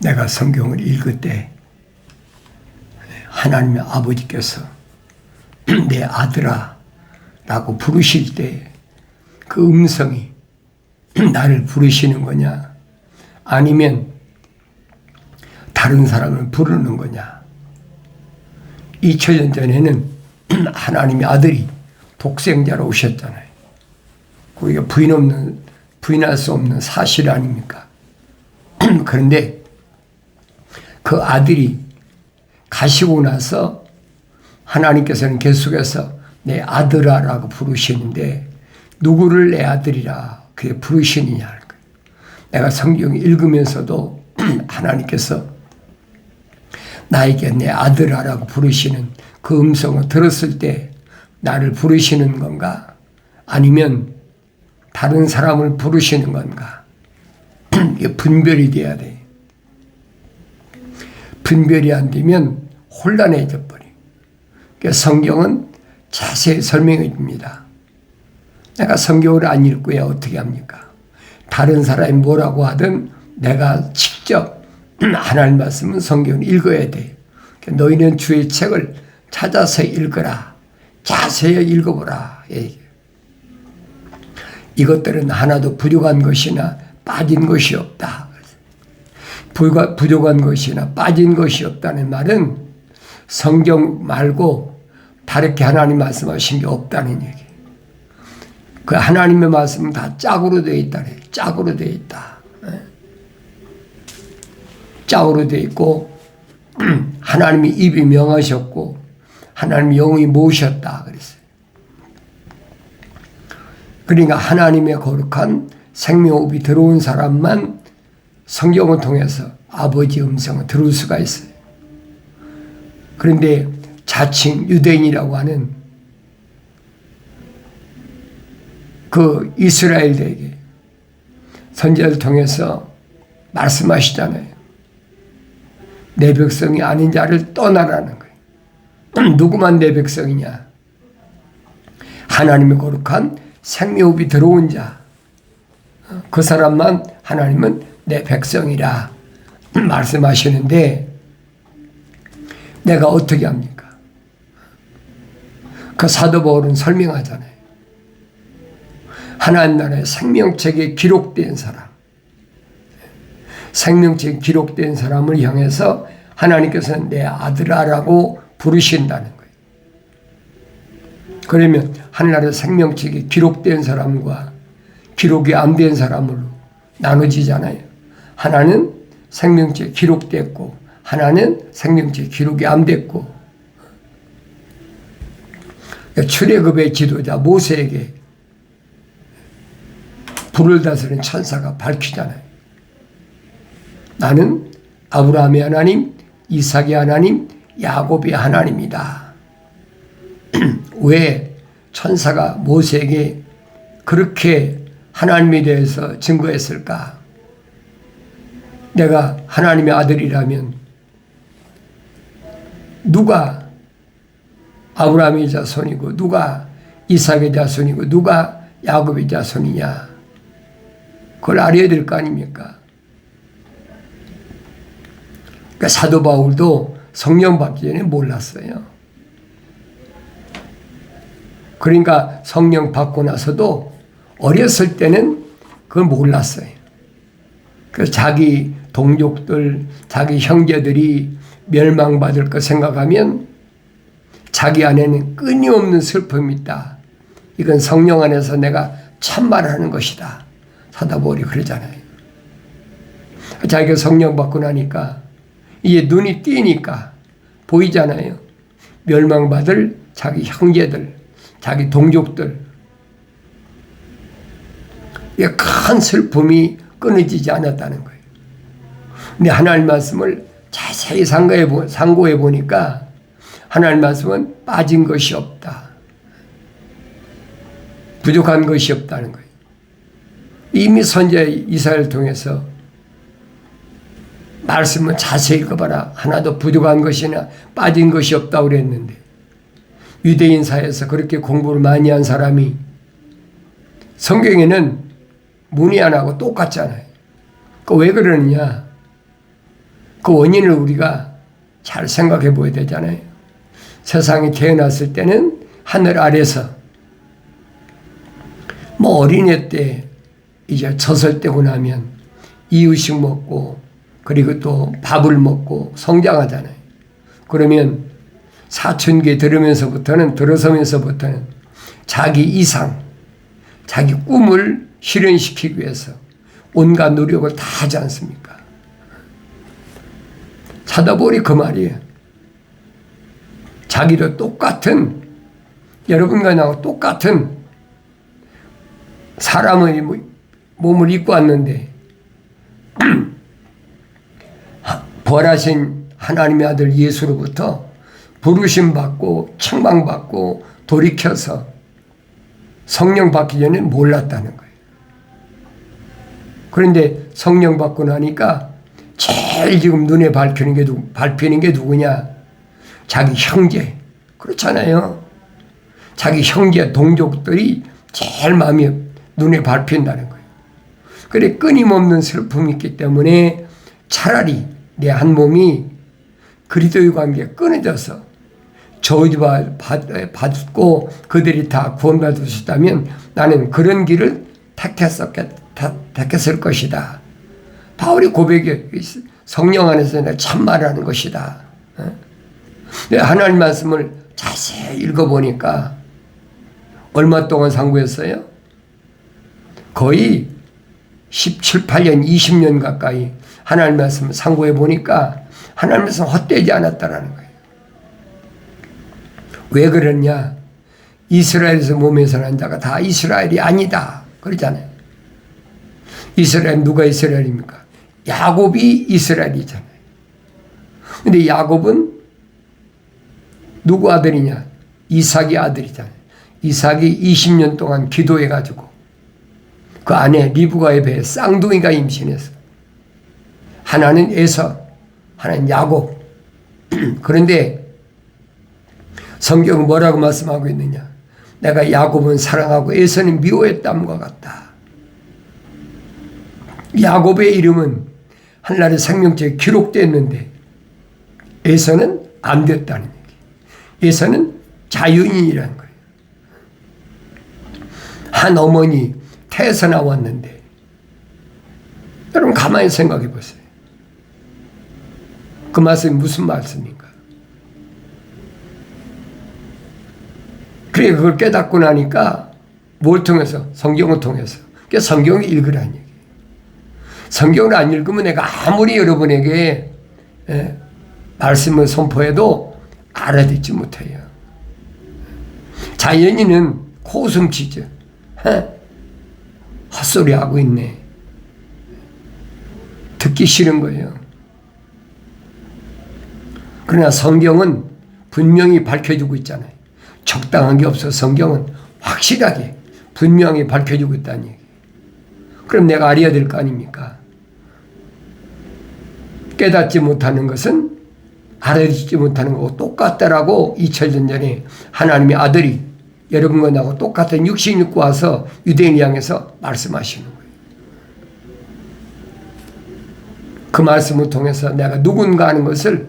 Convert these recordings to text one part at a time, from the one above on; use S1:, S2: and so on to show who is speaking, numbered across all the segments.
S1: 내가 성경을 읽을 때 하나님의 아버지께서 내 아들아 라고 부르실 때 그 음성이 나를 부르시는 거냐 아니면 다른 사람을 부르는 거냐. 2000년 전에는 하나님의 아들이 독생자로 오셨잖아요. 그게 부인할 수 없는 사실 아닙니까? 그런데 그 아들이 가시고 나서 하나님께서는 계속해서 내 아들아라고 부르시는데 누구를 내 아들이라 그게 부르시느냐 할 거예요. 내가 성경 읽으면서도 하나님께서 나에게 내 아들아라고 부르시는 그 음성을 들었을 때 나를 부르시는 건가 아니면 다른 사람을 부르시는 건가. 이게 분별이 돼야 돼. 분별이 안 되면 혼란해져 버려. 그러니까 성경은 자세히 설명해 줍니다. 내가 성경을 안 읽고야 어떻게 합니까? 다른 사람이 뭐라고 하든 내가 직접 하나님 말씀은 성경을 읽어야 돼. 그러니까 너희는 주의 책을 찾아서 읽어라. 자세히 읽어보라. 이것들은 하나도 부족한 것이나 빠진 것이 없다. 부족한 것이나 빠진 것이 없다는 말은 성경 말고 다르게 하나님 말씀하신 게 없다는 얘기. 그 하나님의 말씀은 다 짝으로 되어 있다네. 짝으로 되어 있다. 짝으로 되어 있고 하나님이 입이 명하셨고 하나님이 영이 모으셨다 그랬어요. 그러니까 하나님의 거룩한 생명호흡이 들어온 사람만 성경을 통해서 아버지 음성을 들을 수가 있어요. 그런데 자칭 유대인이라고 하는 그 이스라엘에게 선지자를 통해서 말씀하시잖아요. 내 백성이 아닌 자를 떠나라는 거예요. 누구만 내 백성이냐? 하나님의 거룩한 생명호흡이 들어온 자, 그 사람만 하나님은 내 백성이라 말씀하시는데 내가 어떻게 합니까? 그 사도 바울은 설명하잖아요. 하나님 나라의 생명책에 기록된 사람, 생명책에 기록된 사람을 향해서 하나님께서는 내 아들아라고 부르신다는 거예요. 그러면 하늘나라 생명책에 기록된 사람과 기록이 안 된 사람으로 나눠지잖아요. 하나는 생명책에 기록됐고 하나는 생명책에 기록이 안 됐고. 출애굽의 지도자 모세에게 불을 다스리는 천사가 밝히잖아요. 나는 아브라함의 하나님, 이삭의 하나님, 야곱의 하나님이다. 왜 천사가 모세에게 그렇게 하나님에 대해서 증거했을까? 내가 하나님의 아들이라면 누가 아브라함의 자손이고 누가 이삭의 자손이고 누가 야곱의 자손이냐? 그걸 알아야 될 거 아닙니까? 그러니까 사도 바울도 성령 받기 전에 몰랐어요. 그러니까 성령 받고 나서도 어렸을 때는 그걸 몰랐어요. 그래서 자기 동족들, 자기 형제들이 멸망받을 거 생각하면 자기 안에는 끊임없는 슬픔이 있다. 이건 성령 안에서 내가 참말하는 것이다. 사도 바울이 그러잖아요. 자기가 성령 받고 나니까 이제 눈이 띄니까 보이잖아요. 멸망받을 자기 형제들, 자기 동족들. 큰 슬픔이 끊어지지 않았다는 거예요. 근데 하나님 말씀을 자세히 상고해 보니까 하나님 말씀은 빠진 것이 없다. 부족한 것이 없다는 거예요. 이미 선지자 이사야를 통해서 말씀을 자세히 읽어봐라. 하나도 부족한 것이나 빠진 것이 없다고 그랬는데 유대인 사회에서 그렇게 공부를 많이 한 사람이 성경에는 문의 안 하고 똑같잖아요. 왜 그러느냐? 그 원인을 우리가 잘 생각해 보아야 되잖아요. 세상에 태어났을 때는 하늘 아래서 뭐 어린애 때 이제 젖을 떼고 나면 이유식 먹고 그리고 또 밥을 먹고 성장하잖아요. 그러면 사춘기에 들어서면서부터는 자기 이상, 자기 꿈을 실현시키기 위해서 온갖 노력을 다 하지 않습니까? 찾아보니 그 말이에요. 자기도 똑같은, 여러분과 나하고 똑같은 사람의 몸을 입고 왔는데 부활하신 하나님의 아들 예수로부터 부르심 받고 책망 받고 돌이켜서 성령 받기 전에 몰랐다는 거예요. 그런데 성령 받고 나니까 제일 지금 눈에 밟히는 게 누구냐? 자기 형제. 그렇잖아요. 자기 형제 동족들이 제일 마음이 눈에 밟힌다는 거예요. 그래 끊임없는 슬픔이 있기 때문에 차라리 내 한 몸이 그리스도의 관계에 끊어져서 저주받고 그들이 다 구원받으셨다면 나는 그런 길을 택했을 것이다. 바울이 고백해 성령 안에서 내가 참말하는 것이다. 하나님 말씀을 자세히 읽어보니까 얼마 동안 상고했어요? 거의 17, 8년, 20년 가까이 하나님 말씀을 상고해 보니까 하나님 말씀 헛되지 않았다라는 거예요. 왜 그러냐? 이스라엘에서 몸에서 난 자가 다 이스라엘이 아니다. 그러잖아요. 이스라엘 누가 이스라엘입니까? 야곱이 이스라엘이잖아요. 근데 야곱은 누구 아들이냐? 이삭의 아들이잖아요. 이삭이 20년 동안 기도해가지고 그 아내 리브가에 배해 쌍둥이가 임신해서 하나는 에서, 하나는 야곱. 그런데 성경은 뭐라고 말씀하고 있느냐? 내가 야곱은 사랑하고 에서는 미워했다함과 같다. 야곱의 이름은 하늘나라의 생명책에 기록됐는데 에서는 안 됐다는 얘기. 에서는 자유인이라는 거예요. 한 어머니 태에서 나왔는데 여러분 가만히 생각해 보세요. 그 말씀이 무슨 말씀인가? 그래 그걸 깨닫고 나니까 뭘 통해서? 성경을 통해서. 그러니까 성경을 읽으라는 얘기예요. 성경을 안 읽으면 내가 아무리 여러분에게 말씀을 선포해도 알아듣지 못해요. 자연인은 코웃음치죠. 헛소리하고 있네. 듣기 싫은 거예요. 그러나 성경은 분명히 밝혀주고 있잖아요. 적당한 게 없어. 성경은 확실하게 분명히 밝혀주고 있다는 얘기예요. 그럼 내가 알아야 될 거 아닙니까? 깨닫지 못하는 것은 알아듣지 못하는 거고 똑같다라고 2000년 전에 하나님의 아들이 여러분과 나하고 똑같은 육신을 입고 와서 유대인을 향해서 말씀하시는 거예요. 그 말씀을 통해서 내가 누군가 하는 것을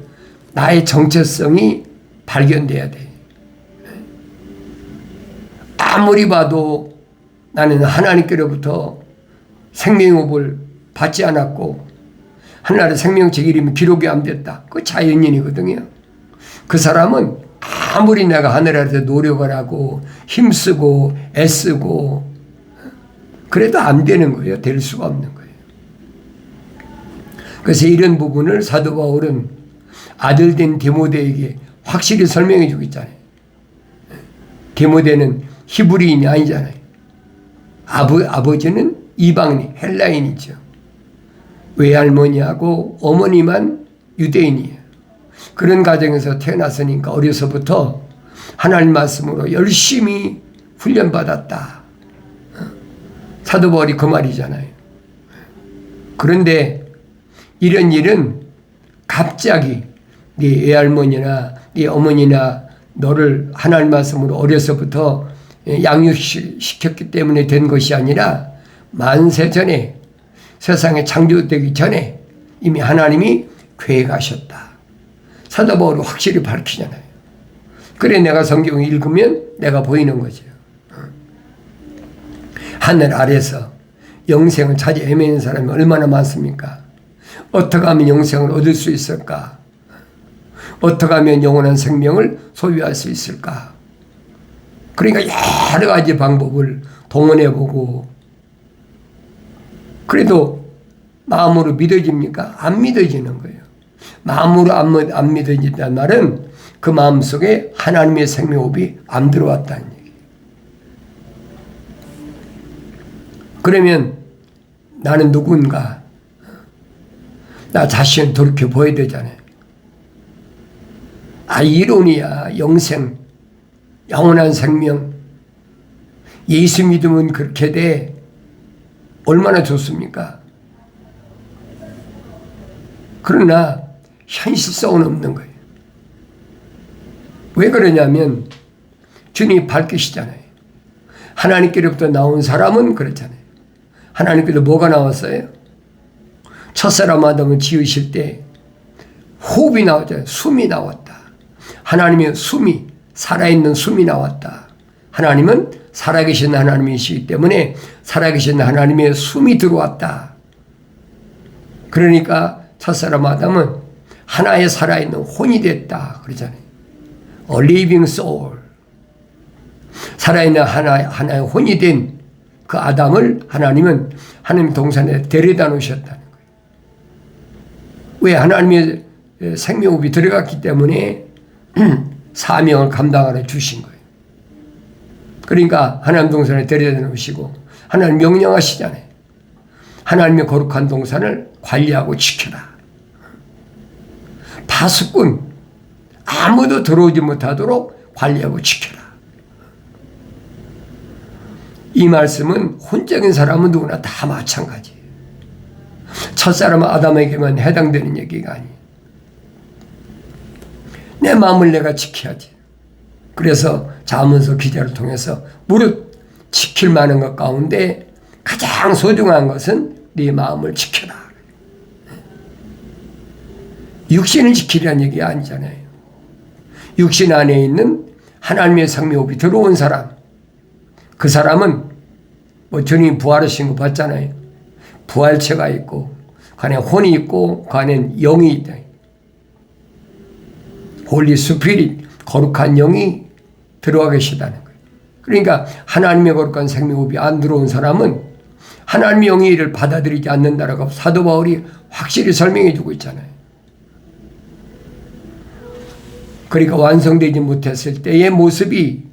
S1: 나의 정체성이 발견돼야 돼. 아무리 봐도 나는 하나님께로부터 생명의업을 받지 않았고 하나님의 생명책 이름이 기록이 안 됐다. 그 자연인이거든요. 그 사람은 아무리 내가 하늘 아래서 노력을 하고 힘쓰고 애쓰고 그래도 안 되는 거예요. 될 수가 없는 거예요. 그래서 이런 부분을 사도 바울은 아들 된 디모데에게 확실히 설명해 주고 있잖아요. 디모데는 히브리인이 아니잖아요. 아버지는 이방인, 헬라인이죠. 외할머니하고 어머니만 유대인이에요. 그런 가정에서 태어났으니까 어려서부터 하나님 말씀으로 열심히 훈련받았다. 사도 바울이 그 말이잖아요. 그런데 이런 일은 갑자기 네 외할머니나 네 어머니나 너를 하나님 말씀으로 어려서부터 양육시켰기 때문에 된 것이 아니라 만세 전에 세상에 창조되기 전에 이미 하나님이 계획하셨다. 사도 바울이 확실히 밝히잖아요. 그래 내가 성경을 읽으면 내가 보이는 거죠. 하늘 아래서 영생을 찾아 헤매는 사람이 얼마나 많습니까? 어떻게 하면 영생을 얻을 수 있을까? 어떻게 하면 영원한 생명을 소유할 수 있을까? 그러니까 여러 가지 방법을 동원해보고, 그래도 마음으로 믿어집니까? 안 믿어지는 거예요. 마음으로 안 믿어진다는 말은 그 마음 속에 하나님의 생명호흡이 안 들어왔다는 얘기예요. 그러면 나는 누군가? 나 자신을 돌이켜 보여야 되잖아요. 이론이야. 영생, 영원한 생명. 예수 믿으면 그렇게 돼. 얼마나 좋습니까? 그러나 현실성은 없는 거예요. 왜 그러냐면 주님이 밝히시잖아요. 하나님께로부터 나온 사람은 그렇잖아요. 하나님께서 뭐가 나왔어요? 첫사람 아담을 지으실 때 호흡이 나왔잖아요. 숨이 나왔다. 하나님의 숨이, 살아있는 숨이 나왔다. 하나님은 살아계신 하나님이시기 때문에 살아계신 하나님의 숨이 들어왔다. 그러니까 첫사람 아담은 하나의 살아있는 혼이 됐다. 그러잖아요. A living soul. 살아있는 하나의 혼이 된 그 아담을 하나님은 하나님 동산에 데려다 놓으셨다는 거예요. 왜? 하나님의 생명호흡이 들어갔기 때문에 사명을 감당하러 주신 거예요. 그러니까 하나님 동산에 데려다 놓으시고 하나님 명령하시잖아요. 하나님의 거룩한 동산을 관리하고 지켜라. 파수꾼, 아무도 들어오지 못하도록 관리하고 지켜라. 이 말씀은 혼적인 사람은 누구나 다 마찬가지예요. 첫사람 아담에게만 해당되는 얘기가 아니에요. 내 마음을 내가 지켜야지. 그래서 잠언서 기자를 통해서 무릇 지킬 만한 것 가운데 가장 소중한 것은 네 마음을 지켜라. 육신을 지키라는 얘기가 아니잖아요. 육신 안에 있는 하나님의 생명호흡이 들어온 사람, 그 사람은 주님이 부활하신 거 봤잖아요. 부활체가 있고 그 안에 혼이 있고 그 안에 영이 있다. 홀리 스피릿, 거룩한 영이 들어와 계시다는 거예요. 그러니까 하나님의 거룩한 생명호흡이 안 들어온 사람은 하나님의 영의 일을 받아들이지 않는다라고 사도 바울이 확실히 설명해 주고 있잖아요. 그러니까 완성되지 못했을 때의 모습이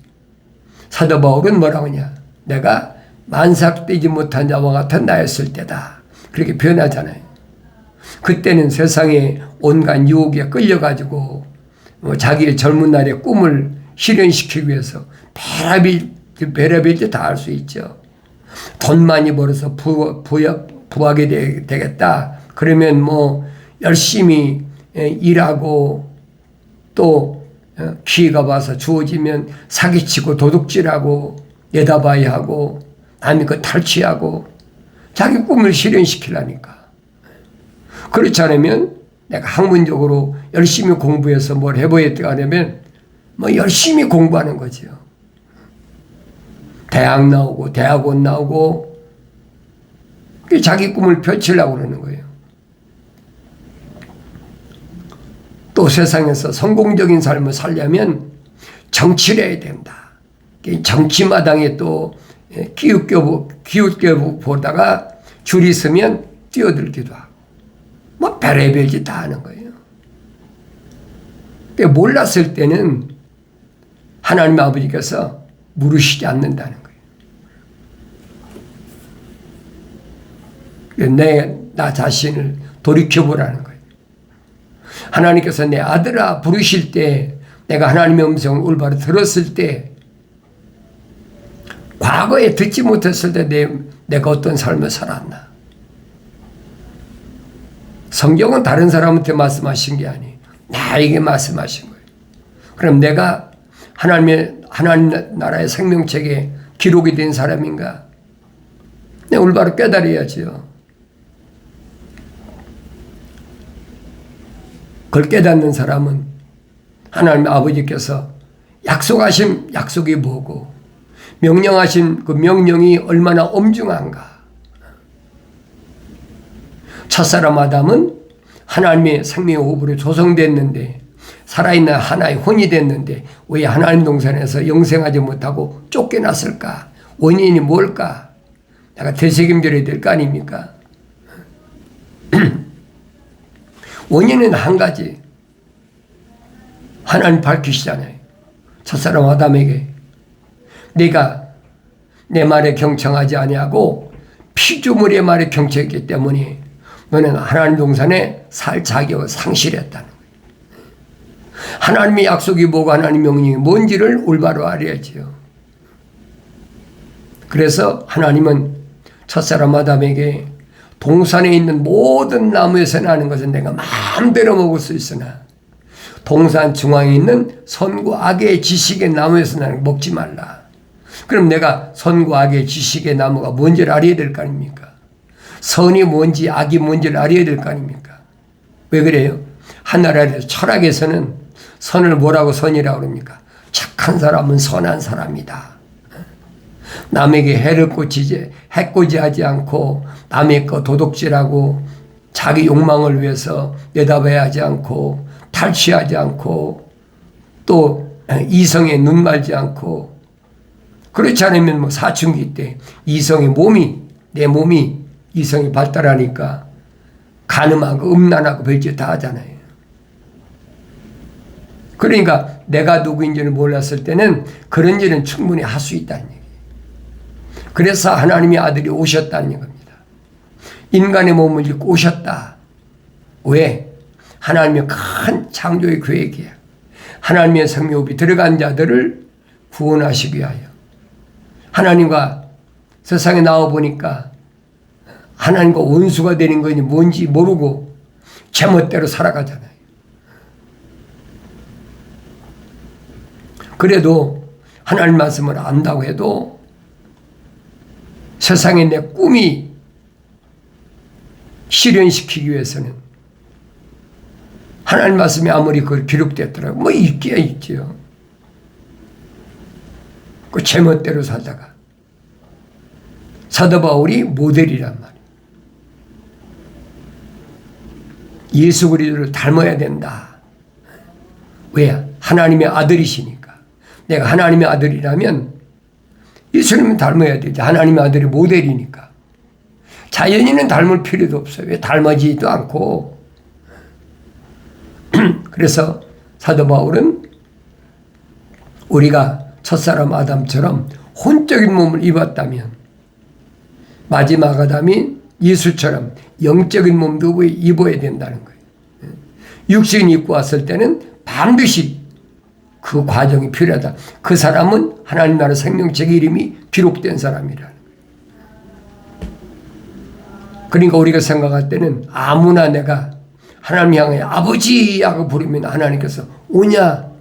S1: 사도 바울은 뭐라고 하냐? 내가 만삭되지 못한 자와 같은 나였을 때다. 그렇게 표현하잖아요. 그때는 세상에 온갖 유혹에 끌려가지고 자기의 젊은 날의 꿈을 실현시키기 위해서 별의별 짓 다 할 수 있죠. 돈 많이 벌어서 부하게 되겠다. 그러면 뭐 열심히 일하고 또 기회가 와서 주어지면 사기치고 도둑질하고 내다봐야 하고 남의 거 탈취하고 자기 꿈을 실현시키려니까. 그렇지 않으면 내가 학문적으로 열심히 공부해서 뭘 해보였다 하면 뭐 열심히 공부하는 거죠. 대학 나오고 대학원 나오고 자기 꿈을 펼치려고 그러는 거예요. 또 세상에서 성공적인 삶을 살려면 정치를 해야 된다. 정치마당에 또 기웃겨 보다가 줄이 서면 뛰어들기도 하고 뭐 별의별 짓 다 하는 거예요. 몰랐을 때는 하나님 아버지께서 물으시지 않는다는 거예요. 나 자신을 돌이켜보라는 거예요. 하나님께서 내 아들아 부르실 때 내가 하나님의 음성을 올바로 들었을 때 과거에 듣지 못했을 때 내가 어떤 삶을 살았나. 성경은 다른 사람한테 말씀하신 게 아니에요. 나에게 말씀하신 거예요. 그럼 내가 하나님 나라의 생명책에 기록이 된 사람인가? 내가 올바로 깨달아야지요. 그걸 깨닫는 사람은 하나님 아버지께서 약속하신 약속이 뭐고 명령하신 그 명령이 얼마나 엄중한가. 첫사람 아담은 하나님의 생명의 호흡으로 조성됐는데 살아있는 하나의 혼이 됐는데 왜 하나님 동산에서 영생하지 못하고 쫓겨났을까? 원인이 뭘까? 내가 되새김져야 될 거 아닙니까? 원인은 한 가지. 하나님 밝히시잖아요. 첫사람 아담에게 네가 내 말에 경청하지 아니하고 피조물의 말에 경청했기 때문에 너는 하나님 동산에 살 자격을 상실했다는 거예요. 하나님의 약속이 뭐고 하나님의 명령이 뭔지를 올바로 알아야지요. 그래서 하나님은 첫사람 아담에게 동산에 있는 모든 나무에서 나는 것은 내가 마음대로 먹을 수 있으나 동산 중앙에 있는 선과 악의 지식의 나무에서 나는 먹지 말라. 그럼 내가 선과 악의 지식의 나무가 뭔지를 알아야 될 거 아닙니까? 선이 뭔지 악이 뭔지를 알아야 될 거 아닙니까? 왜 그래요? 하나라에서 철학에서는 선을 뭐라고 선이라고 그럽니까? 착한 사람은 선한 사람이다. 남에게 해코지하지 않고 남의 거 도둑질하고 자기 욕망을 위해서 내다봐야 하지 않고 탈취하지 않고 또 이성에 눈 말지 않고 그렇지 않으면 뭐 사춘기 때 내 몸이 이성이 발달하니까 간음하고 음란하고 별짓 다 하잖아요. 그러니까 내가 누구인지를 몰랐을 때는 그런 일은 충분히 할 수 있다는 얘기예요. 그래서 하나님의 아들이 오셨다는 겁니다. 인간의 몸을 입고 오셨다. 왜? 하나님의 큰 창조의 계획이야. 하나님의 생명호흡이 들어간 자들을 구원하시기 위하여. 하나님과 세상에 나와보니까 하나님과 원수가 되는 것이 뭔지 모르고 제멋대로 살아가잖아요. 그래도 하나님 말씀을 안다고 해도 세상에 내 꿈이 실현시키기 위해서는 하나님 말씀이 아무리 그걸 기록됐더라고 뭐 있기야 있지요. 그 제멋대로 살다가 사도 바울이 모델이란 말이에요. 예수 그리스도를 닮아야 된다. 왜? 하나님의 아들이시니까. 내가 하나님의 아들이라면 예수님은 닮아야 되지. 하나님의 아들이 모델이니까. 자연인은 닮을 필요도 없어요. 왜? 닮아지지도 않고. 그래서 사도 바울은 우리가 첫사람 아담처럼 혼적인 몸을 입었다면 마지막 아담인 예수처럼 영적인 몸도 입어야 된다는 거예요. 육신 입고 왔을 때는 반드시 그 과정이 필요하다. 그 사람은 하나님 나라 생명책 이름이 기록된 사람이라는 거예요. 그러니까 우리가 생각할 때는 아무나 내가 하나님 향해 아버지라고 부르면 하나님께서 오냐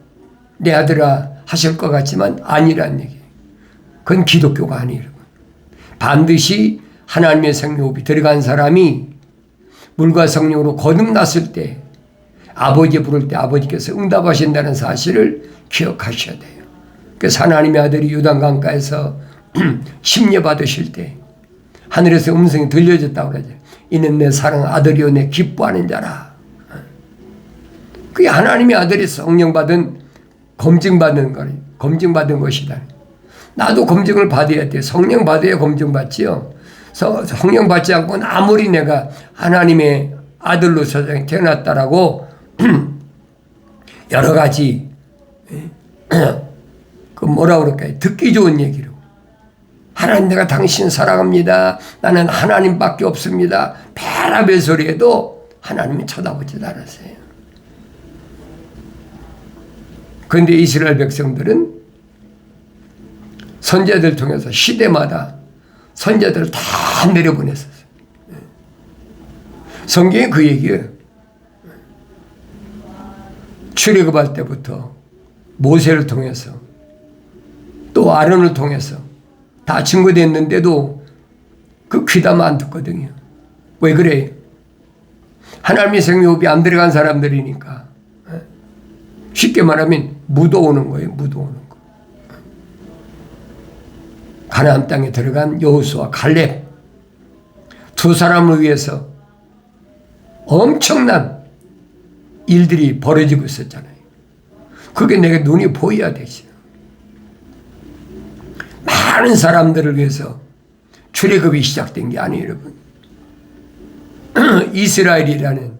S1: 내 아들아 하실 것 같지만 아니란 얘기예요. 그건 기독교가 아니에요. 반드시 하나님의 생명호흡이 들어간 사람이 물과 성령으로 거듭났을 때 아버지 부를 때 아버지께서 응답하신다는 사실을 기억하셔야 돼요. 그래서 하나님의 아들이 요단강가에서 심려 받으실 때 하늘에서 음성이 들려졌다고 그러죠. 이는 내 사랑 아들이요 내 기뻐하는 자라. 그게 하나님의 아들이 성령받은 검증받은 거예요. 검증받은 것이다. 나도 검증을 받아야 돼. 성령 받아야 검증받지요. 성령 받지 않고는 아무리 내가 하나님의 아들로 세상에 태어났다라고 여러 가지 그 뭐라 그럴까요? 듣기 좋은 얘기로 하나님 내가 당신 사랑합니다. 나는 하나님밖에 없습니다. 별의별 소리에도 하나님이 쳐다보지도 않았어요. 그런데 이스라엘 백성들은 선지자들 통해서 시대마다 선지자들을 다 내려보냈었어요. 성경에 그 얘기예요. 출애굽할 때부터 모세를 통해서 또 아론을 통해서 다 증거됐는데도 그 귀담아 안 듣거든요. 왜 그래요? 하나님의 생명호흡이 안 들어간 사람들이니까 쉽게 말하면 묻어오는 거예요. 묻어오는 거. 가나안 땅에 들어간 여호수아 갈렙 두 사람을 위해서 엄청난 일들이 벌어지고 있었잖아요. 그게 내가 눈이 보여야 되지. 많은 사람들을 위해서 출애굽이 시작된 게 아니에요, 여러분. 이스라엘이라는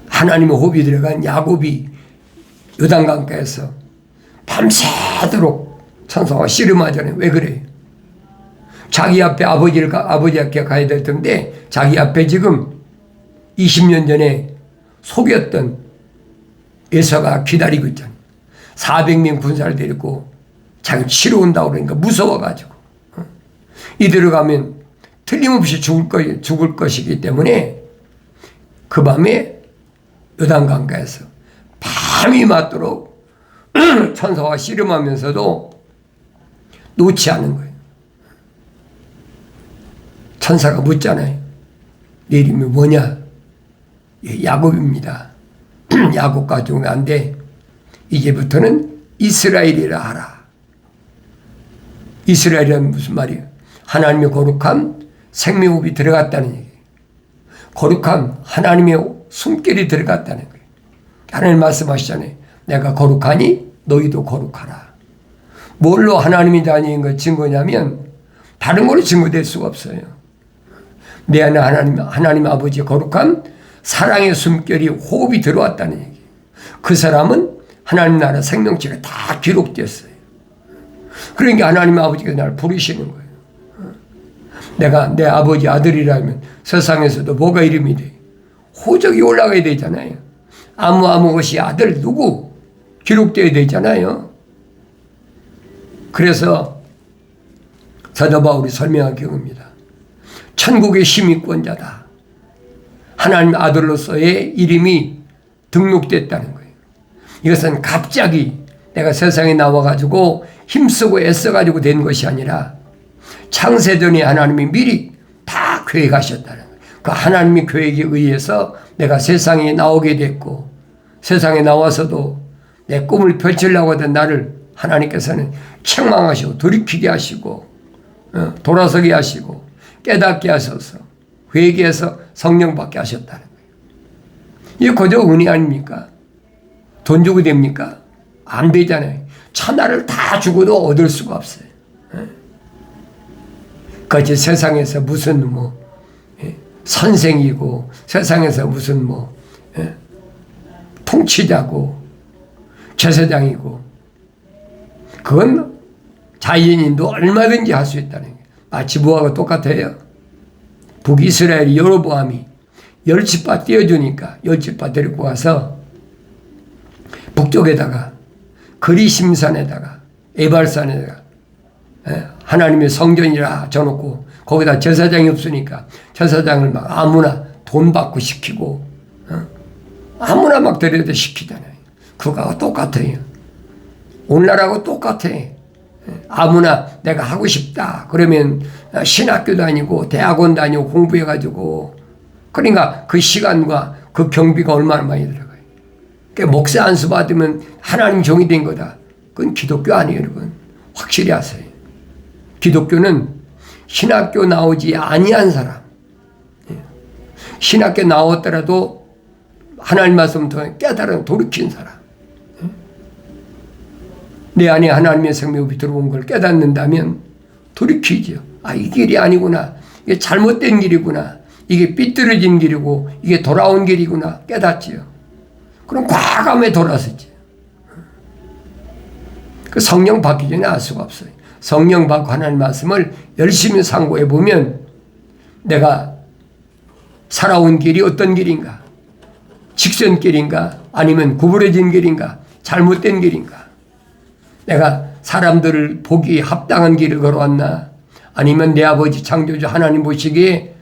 S1: 하나님의 호흡이 들어간 야곱이 요단강가에서 밤새도록 천사와 씨름하잖아요. 왜 그래요? 자기 앞에 아버지 앞에 가야 될 텐데 자기 앞에 지금 20년 전에 속였던 에서가 기다리고 있잖아요. 400명 군사를 데리고 자기 치러 온다고 그러니까 무서워가지고 이대로 가면 틀림없이 죽을 것이기 때문에 그 밤에 요단강가에서 밤이 맞도록 천사와 씨름하면서도 놓지 않은 거예요. 천사가 묻잖아요. 내 이름이 뭐냐? 야곱입니다. 야곱 가족은 안 돼. 이제부터는 이스라엘이라 하라. 이스라엘이란 무슨 말이에요? 하나님의 거룩함, 생명호흡이 들어갔다는 얘기예요. 거룩함, 하나님의 숨결이 들어갔다는 거예요. 하나님 말씀하시잖아요. 내가 거룩하니 너희도 거룩하라. 뭘로 하나님이 다니는 것 증거냐면 다른 걸로 증거될 수가 없어요. 내 안에 하나님 아버지의 거룩함, 사랑의 숨결이 호흡이 들어왔다는 얘기예요. 그 사람은 하나님 나라 생명체가 다 기록됐어요. 그러니까 하나님 아버지가 나를 부르시는 거예요. 내가 내 아버지 아들이라면 세상에서도 뭐가 이름이 돼? 호적이 올라가야 되잖아요. 아무 것이 아들 누구 기록되어야 되잖아요. 그래서 사도 바울이 설명한 경우입니다. 천국의 시민권자다. 하나님 아들로서의 이름이 등록됐다는 거예요. 이것은 갑자기 내가 세상에 나와가지고 힘쓰고 애써가지고 된 것이 아니라 창세전에 하나님이 미리 다 계획하셨다는 거예요. 그 하나님의 계획에 의해서 내가 세상에 나오게 됐고 세상에 나와서도 내 꿈을 펼치려고 하던 나를 하나님께서는 책망하시고 돌이키게 하시고 돌아서게 하시고 깨닫게 하셔서 회개해서 성령 받게 하셨다는 거예요. 이게 거저 은혜 아닙니까? 돈 주고 됩니까? 안 되잖아요. 천하를 다 주고도 얻을 수가 없어요. 그것이 세상에서 무슨 선생이고 세상에서 무슨 통치자고 제사장이고 그건 자연인도 얼마든지 할 수 있다는 거예요. 마치 뭐하고 똑같아요. 북이스라엘이 여로보암이 열지파 띄워주니까 열지파 데리고 와서 북쪽에다가 그리심산에다가 에발산에다가 하나님의 성전이라 져놓고 거기다 제사장이 없으니까 제사장을 막 아무나 돈 받고 시키고 아무나 막 데려다 시키잖아요. 그거하고 똑같아요. 오늘날하고 똑같아. 아무나 내가 하고 싶다 그러면 신학교 다니고 대학원 다니고 공부해가지고 그러니까 그 시간과 그 경비가 얼마나 많이 들어가요. 그러니까 목사 안수 받으면 하나님 종이 된 거다. 그건 기독교 아니에요, 여러분. 확실히 하세요. 기독교는 신학교 나오지 아니한 사람, 신학교 나왔더라도 하나님 말씀을 통해 깨달은 돌이킨 사람, 내 안에 하나님의 생명이 들어온 걸 깨닫는다면 돌이키죠. 이 길이 아니구나. 이게 잘못된 길이구나. 이게 삐뚤어진 길이고 이게 돌아온 길이구나 깨닫지요. 그럼 과감히 돌아서지. 그 성령 받기 전에 알 수가 없어요. 성령 받고 하나님 말씀을 열심히 상고해 보면 내가 살아온 길이 어떤 길인가? 직선길인가? 아니면 구부러진 길인가? 잘못된 길인가? 내가 사람들을 보기에 합당한 길을 걸어왔나? 아니면 내 아버지 창조주 하나님 보시기에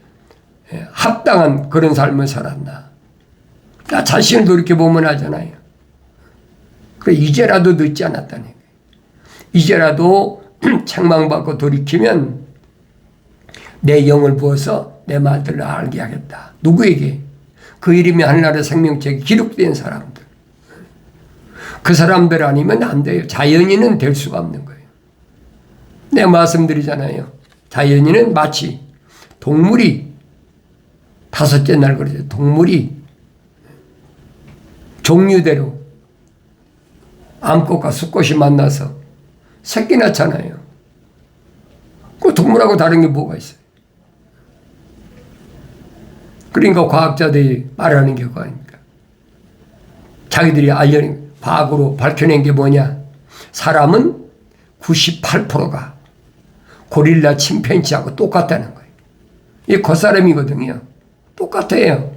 S1: 합당한 그런 삶을 살았나? 나 자신을 돌이켜보면 하잖아요. 그래, 이제라도 늦지 않았다는 거예요. 이제라도 책망받고 돌이키면 내 영을 부어서 내 말들을 알게 하겠다. 누구에게? 그 이름이 하늘나라 생명책에 기록된 사람들. 그 사람들 아니면 안 돼요. 자연인은 될 수가 없는 거예요. 내가 말씀드리잖아요. 자연인은 마치 동물이 다섯째 날 그러죠. 동물이 종류대로 암꽃과 수꽃이 만나서 새끼 낳잖아요. 그 동물하고 다른 게 뭐가 있어요? 그러니까 과학자들이 말하는 게 그거 아닙니까? 자기들이 과학으로 밝혀낸 게 뭐냐? 사람은 98%가 고릴라 침팬지하고 똑같다는 거예요. 이 겉사람이거든요. 똑같아요.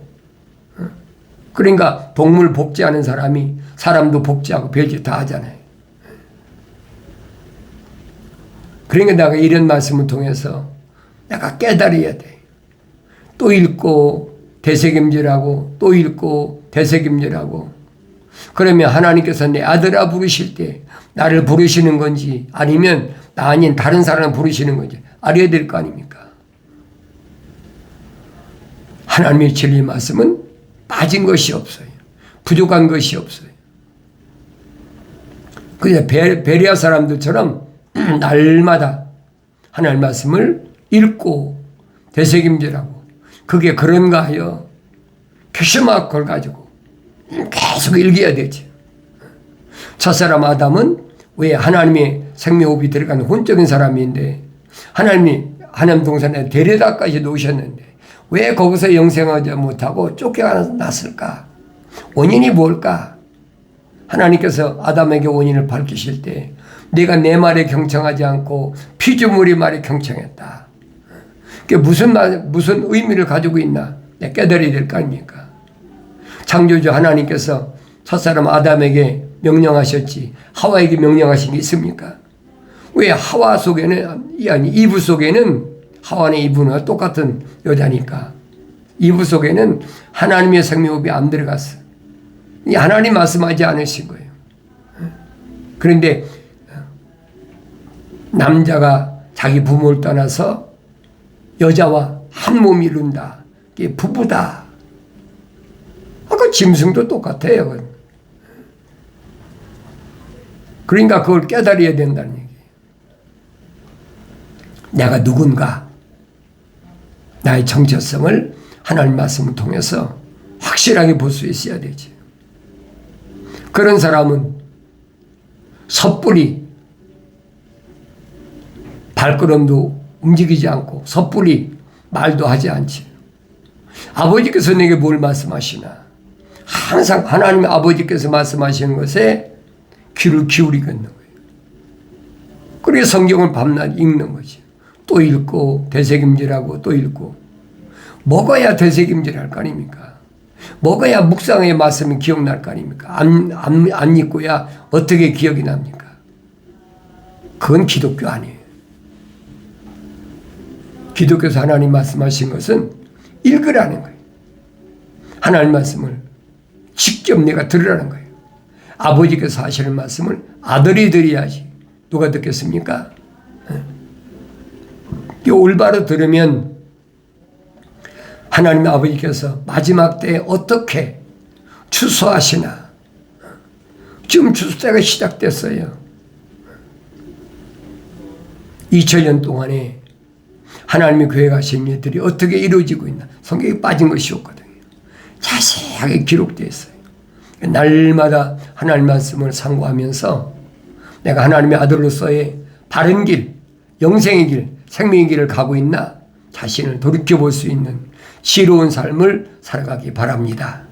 S1: 그러니까 동물 복제하는 사람이 사람도 복제하고 별짓 다 하잖아요. 그러니까 내가 이런 말씀을 통해서 내가 깨달아야 돼. 또 읽고 되새김질하고 또 읽고 되새김질하고. 그러면 하나님께서 내 아들아 부르실 때 나를 부르시는 건지 아니면 나 아닌 다른 사람을 부르시는 건지 알아야 될 거 아닙니까? 하나님의 진리 말씀은 빠진 것이 없어요. 부족한 것이 없어요. 그냥 베레아 사람들처럼 날마다 하나님 말씀을 읽고 되새김질하고 그게 그런가 하여 표시막 걸 가지고 계속 읽어야 되지. 첫사람 아담은 왜 하나님의 생명호흡이 들어간 혼적인 사람인데 하나님 동산에 데려다까지 놓으셨는데 왜 거기서 영생하지 못하고 쫓겨났을까? 원인이 뭘까? 하나님께서 아담에게 원인을 밝히실 때 네가 내 말에 경청하지 않고 피조물의 말에 경청했다. 그게 무슨 의미를 가지고 있나? 깨달아야 될 거 아닙니까? 창조주 하나님께서 첫사람 아담에게 명령하셨지 하와에게 명령하신 게 있습니까? 왜 하와 속에는 이브 속에는 하와는 이브는 똑같은 여자니까 이브 속에는 하나님의 생명호흡이 안 들어갔어. 하나님 말씀하지 않으신 거예요. 그런데 남자가 자기 부모를 떠나서 여자와 한 몸이 이룬다. 이게 부부다. 아까 짐승도 똑같아요. 그러니까 그걸 깨달아야 된다는 얘기예요. 내가 누군가 나의 정체성을 하나님 말씀을 통해서 확실하게 볼 수 있어야 되지. 그런 사람은 섣불리 발걸음도 움직이지 않고 섣불리 말도 하지 않지. 아버지께서 내게 뭘 말씀하시나 항상 하나님의 아버지께서 말씀하시는 것에 귀를 기울이고 있는 거예요. 그래서 성경을 밤낮 읽는 거지. 또 읽고 되새김질하고 또 읽고 먹어야 되새김질할 거 아닙니까? 먹어야 묵상의 말씀이 기억날 거 아닙니까? 안 읽고야 어떻게 기억이 납니까? 그건 기독교 아니에요. 기독교에서 하나님 말씀하신 것은 읽으라는 거예요. 하나님 말씀을 직접 내가 들으라는 거예요. 아버지께서 하시는 말씀을 아들이 들어야지. 누가 듣겠습니까? 올바로 들으면 하나님 아버지께서 마지막 때에 어떻게 추수하시나. 지금 추수 때가 시작됐어요. 2000년 동안에 하나님의 교회가 하신 일들이 어떻게 이루어지고 있나. 성경에 빠진 것이 없거든요. 자세하게 기록되어 있어요. 날마다 하나님 말씀을 상고하면서 내가 하나님의 아들로서의 바른 길, 영생의 길, 생명의 길을 가고 있나 자신을 돌이켜볼 수 있는 지혜로운 삶을 살아가기 바랍니다.